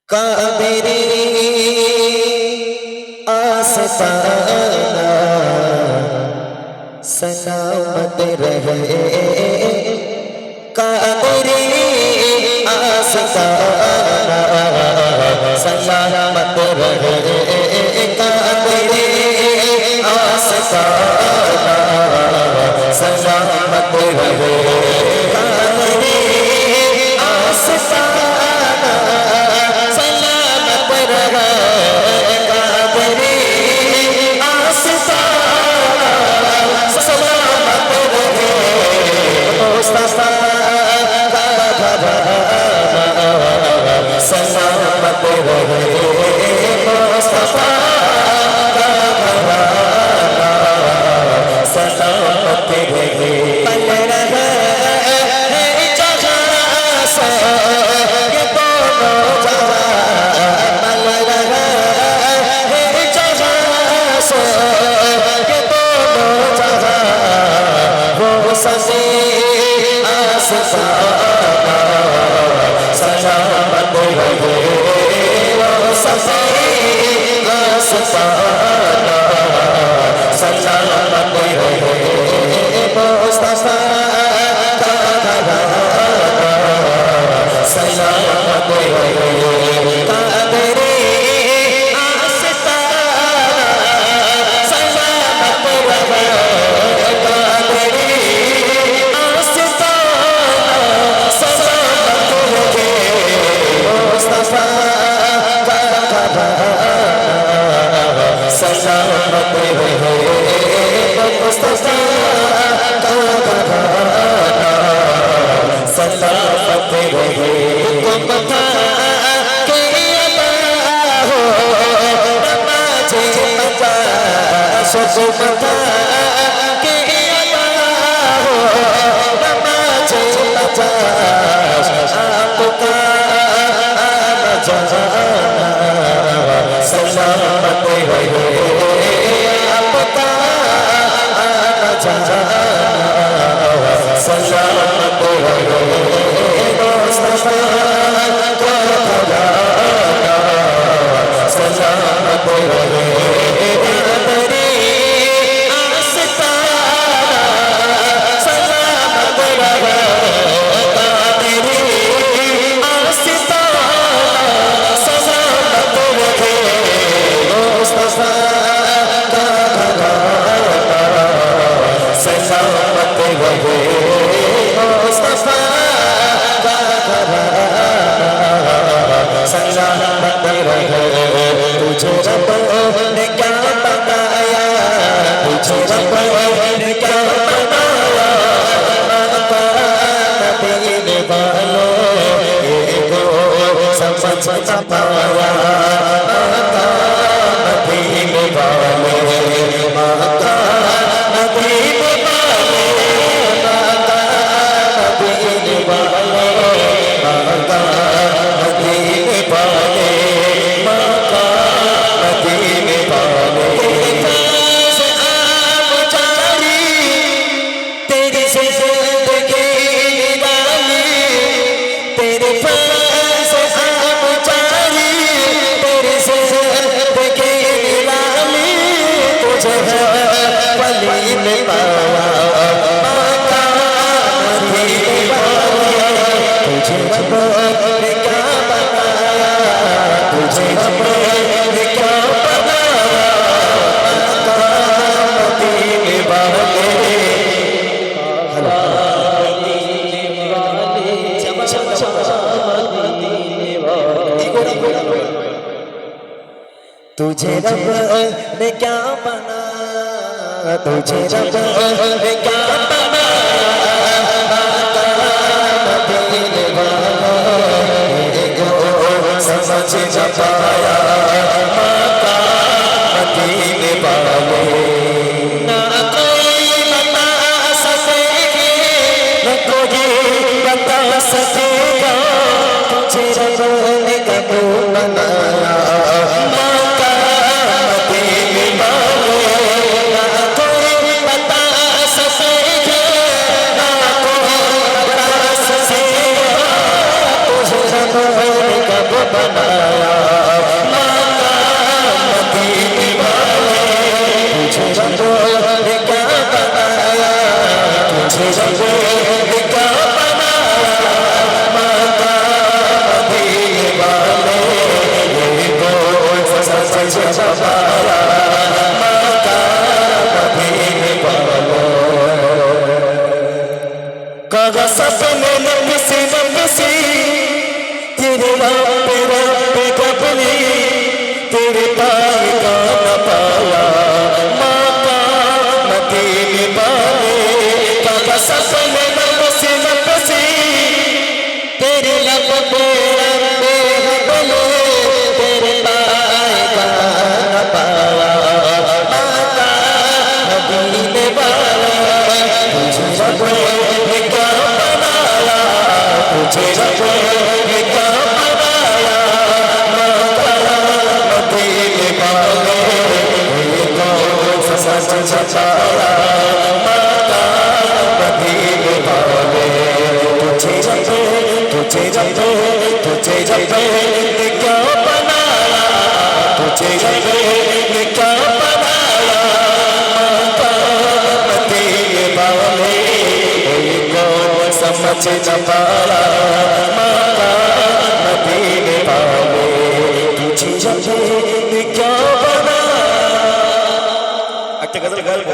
काबेरी आस्ताना सलामत रहे, काबेरी आस्ताना सलामत रहे, काबेरी आस्ताना सलामत रहे, काबेरी आस्ताना तुझे रब ने क्या बना, तुझे रब ने क्या बना, मदीने वालों को समझ न पाया, मदीने वालों ना कोई बता सकेगा, न कोई बता सकेगा, तुझे रब ने कब बनाया, कोई बता सकेगा। बनाया माका मदीने वाले तुझे रंगों क्या बनाया तुझे रंगों क्या बनाया माका मदीने वाले ये बोल सच छपाया माका मदीने वाले कागा सपने न किसी तेरे रब कबली तेरे पाए का न पाया माका मदीने वाले कागा सपने न किसी तेरे रब कबली तेरे पाए का न पाया माका मदीने वाले तुझे रब क्या बनाया तुझे रब क्या बनाया माका मदीने वाले ये कौन सा सच छपाया माका मदीने वाले तुझे रब क्या बनाया तुझे रब क्या बनाया माका मदीने वाले ये कौन समझ न पाया माका मदीने वाले तुझे रब क्या बनाया। একটা গজল গাইব